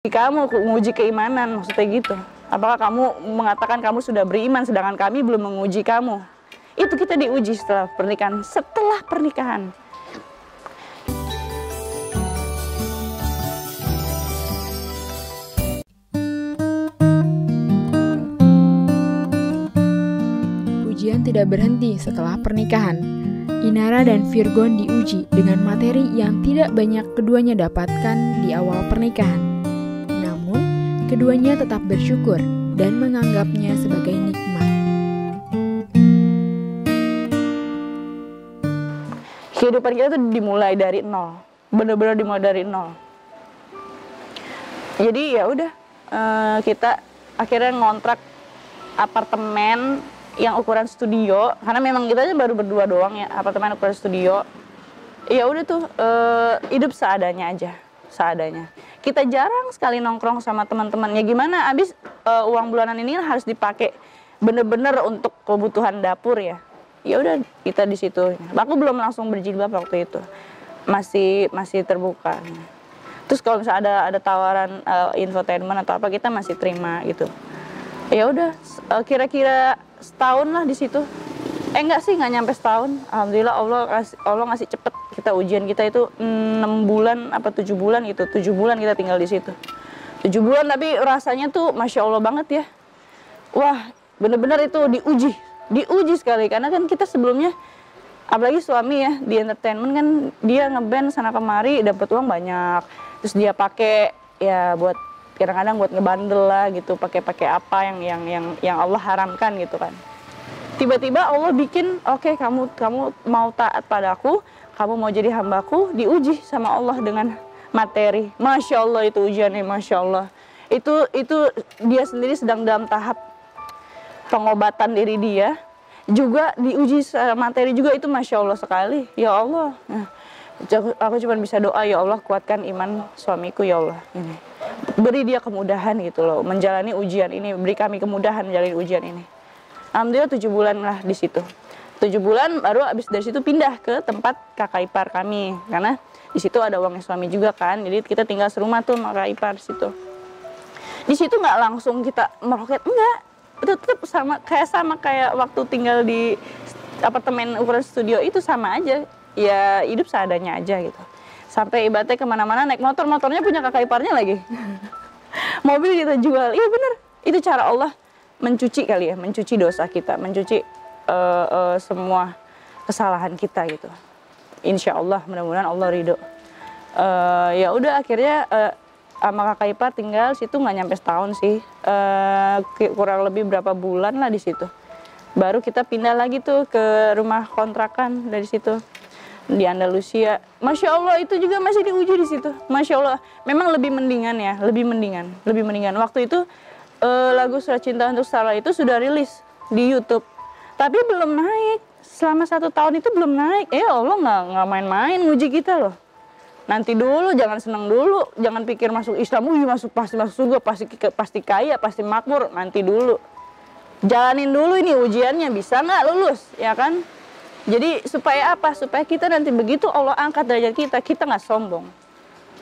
kamu, menguji keimanan, maksudnya gitu. Apakah kamu mengatakan kamu sudah beriman sedangkan kami belum menguji kamu? Itu kita diuji setelah pernikahan. Setelah pernikahan. Ujian tidak berhenti setelah pernikahan. Inara dan Virgon diuji dengan materi yang tidak banyak keduanya dapatkan di awal pernikahan. Namun, keduanya tetap bersyukur dan menganggapnya sebagai nikmat. Kehidupan kita tuh dimulai dari nol, benar-benar dimulai dari nol. Jadi ya udah, kita akhirnya ngontrak apartemen yang ukuran studio, karena memang kita aja baru berdua doang ya, apartemen ukuran studio. Ya udah tuh, hidup seadanya aja, seadanya. Kita jarang sekali nongkrong sama teman-teman. Ya gimana, abis uang bulanan ini harus dipakai bener-bener untuk kebutuhan dapur ya. Ya udah, kita di situ. Aku belum langsung berjilbab waktu itu, masih terbuka. Terus kalau misalnya ada tawaran infotainment atau apa, kita masih terima gitu. Ya udah, kira-kira setahun lah di situ. Enggak sih, nggak nyampe setahun. Alhamdulillah Allah ngasih cepet. Kita ujian kita itu 6 bulan apa 7 bulan gitu. 7 bulan kita tinggal di situ. 7 bulan tapi rasanya tuh Masya Allah banget ya. Wah, bener-bener itu diuji sekali, karena kan kita sebelumnya, apalagi suami ya, di entertainment kan dia ngeband sana kemari dapat uang banyak, terus dia pakai ya buat kadang-kadang buat ngebandel lah gitu, pakai apa yang Allah haramkan gitu kan. Tiba-tiba Allah bikin, oke, kamu mau taat padaku, kamu mau jadi hambaku, diuji sama Allah dengan materi. Masya Allah itu ujiannya, Masya Allah. Itu dia sendiri sedang dalam tahap pengobatan diri dia, juga diuji materi juga, itu Masya Allah sekali. Ya Allah, aku cuma bisa doa, ya Allah kuatkan iman suamiku ya Allah. Beri dia kemudahan gitu loh, menjalani ujian ini, beri kami kemudahan menjalani ujian ini. Alhamdulillah 7 bulan lah di situ. 7 bulan baru abis dari situ pindah ke tempat kakak ipar kami, karena di situ ada uangnya suami juga kan, jadi kita tinggal serumah tuh sama kakak ipar situ. Di situ nggak langsung kita meroket, enggak. Tetap sama kayak waktu tinggal di apartemen ukuran studio itu, sama aja ya, hidup seadanya aja gitu. Sampai ibaratnya kemana-mana naik motornya punya kakak iparnya lagi. Mobil kita jual, iya bener, itu cara Allah mencuci kali ya, mencuci dosa kita, mencuci semua kesalahan kita gitu. Insya Allah, mudah-mudahan Allah ridho. Ya udah akhirnya sama kakak ipar tinggal situ nggak nyampe setahun sih, kurang lebih berapa bulan lah di situ. Baru kita pindah lagi tuh ke rumah kontrakan dari situ di Andalusia. Masya Allah itu juga masih diuji di situ. Masya Allah, memang lebih mendingan ya, lebih mendingan. Waktu itu lagu Surat Cinta Untuk Salah itu sudah rilis di YouTube, tapi belum naik. Selama 1 tahun itu belum naik. Allah nggak main-main nguji kita loh. Nanti dulu, jangan senang dulu, jangan pikir masuk Islam, pasti masuk surga, pasti kaya, pasti makmur. Nanti dulu, jalanin dulu ini ujiannya, bisa nggak lulus, ya kan? Jadi supaya apa? Supaya kita nanti begitu Allah angkat derajat kita nggak sombong,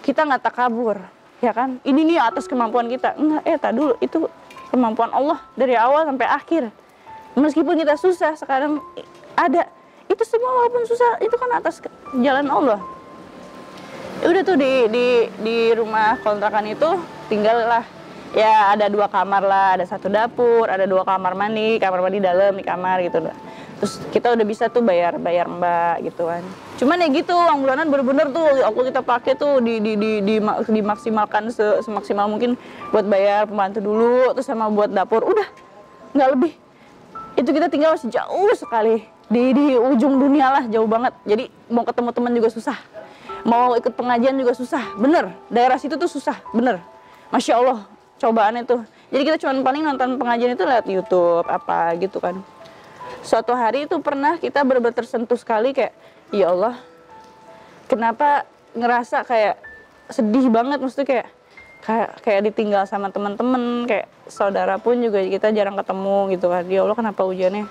kita nggak takabur, ya kan? Ini nih atas kemampuan kita, enggak, tak dulu, itu kemampuan Allah dari awal sampai akhir. Meskipun kita susah sekarang ada, itu semua walaupun susah itu kan atas jalan Allah. Udah tuh di rumah kontrakan itu tinggal lah ya, ada 2 kamar lah, ada 1 dapur, ada 2 kamar mandi dalam di kamar gitu. Terus kita udah bisa tuh bayar mbak gitu kan. Cuman ya gitu, uang bulanan bener-bener tuh aku kita pakai tuh dimaksimalkan semaksimal mungkin buat bayar pembantu dulu, terus sama buat dapur, udah nggak lebih. Itu kita tinggal masih jauh sekali di ujung dunia lah, jauh banget. Jadi mau ketemu teman juga susah, mau ikut pengajian juga susah, bener. Daerah situ tuh susah, bener. Masya Allah, cobaannya tuh. Jadi kita cuma paling nonton pengajian itu lewat YouTube, apa gitu kan. Suatu hari itu pernah kita benar-benar tersentuh sekali, kayak, ya Allah, kenapa ngerasa kayak sedih banget, maksudnya kayak ditinggal sama teman-teman, kayak saudara pun juga kita jarang ketemu gitu kan. Ya Allah, kenapa ujiannya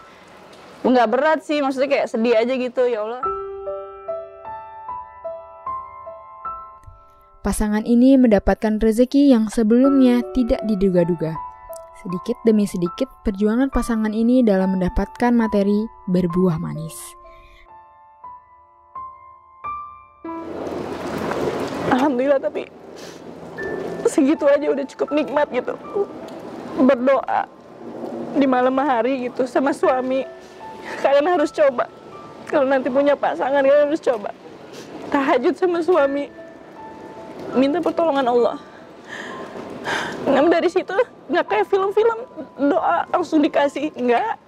nggak berat sih, maksudnya kayak sedih aja gitu, ya Allah. pasangan ini mendapatkan rezeki yang sebelumnya tidak diduga-duga. Sedikit demi sedikit, perjuangan pasangan ini dalam mendapatkan materi berbuah manis. Alhamdulillah, tapi segitu aja udah cukup nikmat gitu. Berdoa di malam hari gitu sama suami. Kalian harus coba. Kalau nanti punya pasangan, kalian harus coba. Tahajud sama suami. Minta pertolongan Allah. Nah, dari situ nggak kayak film-film doa langsung dikasih, nggak.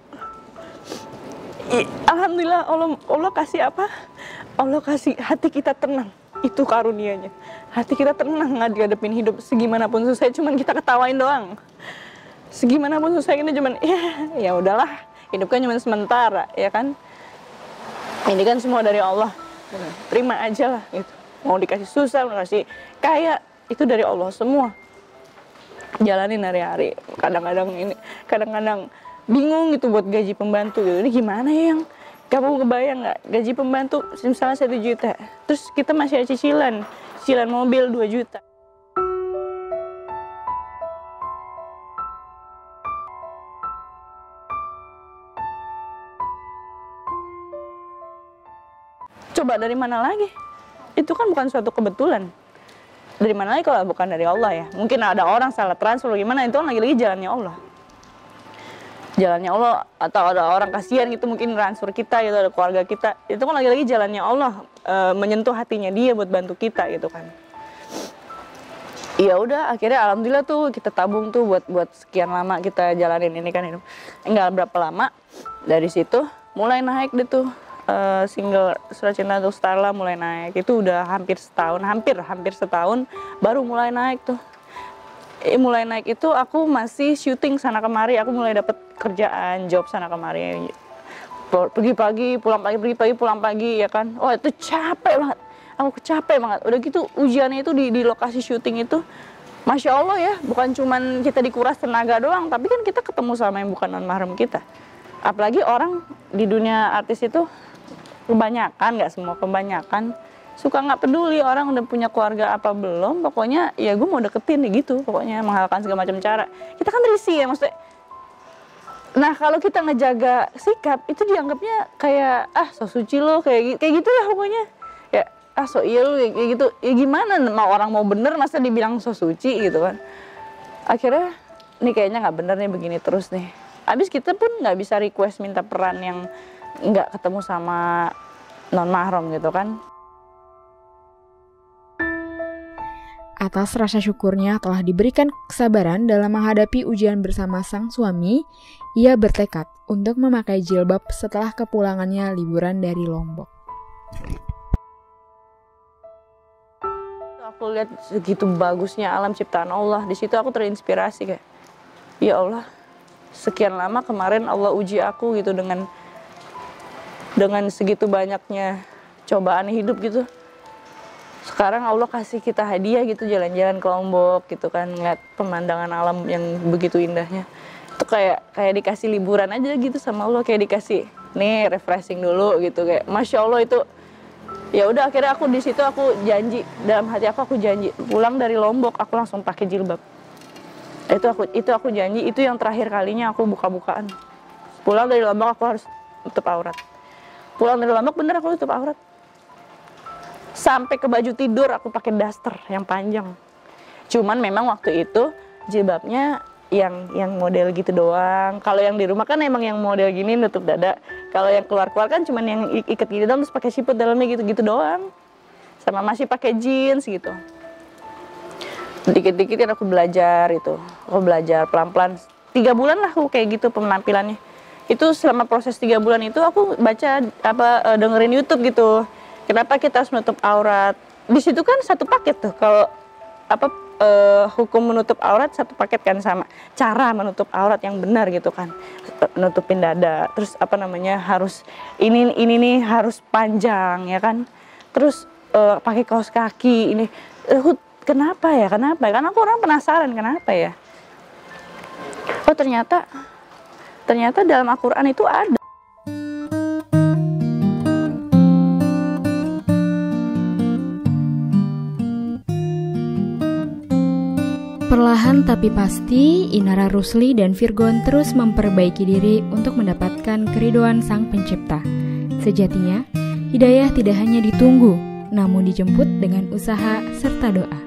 Alhamdulillah Allah kasih apa? Allah kasih hati kita tenang. Itu karunia-Nya. Hati kita tenang ngadepin hidup segimanapun susah, cuman kita ketawain doang. Segimanapun susah kita cuman ya udahlah, hidup kan cuma sementara, ya kan? Ini kan semua dari Allah. Terima aja lah gitu. Mau dikasih susah, mau dikasih kaya, itu dari Allah semua. Jalanin hari-hari. Kadang-kadang bingung gitu buat gaji pembantu gitu. Ini gimana ya, yang kamu kebayang nggak gaji pembantu misalnya 1 juta, terus kita masih ada cicilan mobil 2 juta. Coba dari mana lagi? Itu kan bukan suatu kebetulan. Dari mana lagi kalau bukan dari Allah ya? Mungkin ada orang salah transfer gimana, itu kan lagi-lagi jalannya Allah. Jalannya Allah, atau ada orang kasihan gitu mungkin transfer kita gitu, ada keluarga kita. Itu kan lagi-lagi jalannya Allah, menyentuh hatinya dia buat bantu kita gitu kan. Ya udah, akhirnya alhamdulillah tuh kita tabung tuh buat sekian lama kita jalanin ini kan hidup. Enggak berapa lama dari situ mulai naik deh tuh. Single Surat Cinta Untuk Starla mulai naik. Itu udah hampir setahun, hampir setahun baru mulai naik tuh. Mulai naik itu aku masih syuting sana kemari, aku mulai dapet kerjaan, job sana kemari. Pergi pagi, pulang pagi, pergi pagi, pulang pagi ya kan. Oh itu capek banget. Aku capek banget. Udah gitu ujiannya itu di lokasi syuting itu, Masya Allah ya, bukan cuman kita dikuras tenaga doang, tapi kan kita ketemu sama yang bukan non mahram kita. Apalagi orang di dunia artis itu kebanyakan, nggak semua, kebanyakan suka nggak peduli orang udah punya keluarga apa belum, pokoknya ya gue mau deketin gitu, pokoknya menghalalkan segala macam cara. Kita kan risih ya maksudnya. Nah kalau kita ngejaga sikap itu dianggapnya kayak so suci lo, kayak gitu ya pokoknya. Ya so iya lo kayak gitu. Ya gimana orang mau bener masa dibilang so suci gitu kan. Akhirnya nih kayaknya nggak bener nih begini terus nih. Abis kita pun nggak bisa request minta peran yang nggak ketemu sama non mahram gitu kan. Atas rasa syukurnya telah diberikan kesabaran dalam menghadapi ujian bersama sang suami, ia bertekad untuk memakai jilbab setelah kepulangannya liburan dari Lombok. Aku lihat segitu bagusnya alam ciptaan Allah, di situ aku terinspirasi kayak, ya Allah, sekian lama kemarin Allah uji aku gitu dengan segitu banyaknya cobaan hidup gitu. Sekarang Allah kasih kita hadiah gitu, jalan-jalan ke Lombok gitu kan, ngeliat pemandangan alam yang begitu indahnya. Itu kayak dikasih liburan aja gitu sama Allah, kayak dikasih nih refreshing dulu gitu, kayak Masya Allah itu. Ya udah akhirnya aku di situ aku janji, dalam hati aku janji pulang dari Lombok aku langsung pakai jilbab. Itu aku janji, itu yang terakhir kalinya aku buka-bukaan. Pulang dari Lombok aku harus tutup aurat. Pulang dari Lombok bener aku tutup aurat. Sampai ke baju tidur aku pakai daster yang panjang. Cuman memang waktu itu jilbabnya yang model gitu doang. Kalau yang di rumah kan emang yang model gini nutup dada. Kalau yang keluar-keluar kan cuman yang ikat gini doang terus pakai siput dalamnya gitu-gitu doang. Sama masih pakai jeans gitu. Dikit-dikit kan aku belajar itu. Aku belajar pelan-pelan. 3 bulan lah aku kayak gitu penampilannya. Itu selama proses 3 bulan itu aku baca dengerin YouTube gitu. Kenapa kita harus menutup aurat? Di situ kan satu paket tuh. Kalau hukum menutup aurat satu paket kan sama cara menutup aurat yang benar gitu kan. Nutupin dada. Terus harus ini nih harus panjang ya kan. Terus pakai kaos kaki ini. Kenapa ya? Karena aku orang penasaran kenapa ya. Oh ternyata dalam Al-Quran itu ada. Perlahan tapi pasti, Inara Rusli dan Virgon terus memperbaiki diri untuk mendapatkan keridhaan Sang Pencipta. Sejatinya, hidayah tidak hanya ditunggu, namun dijemput dengan usaha serta doa.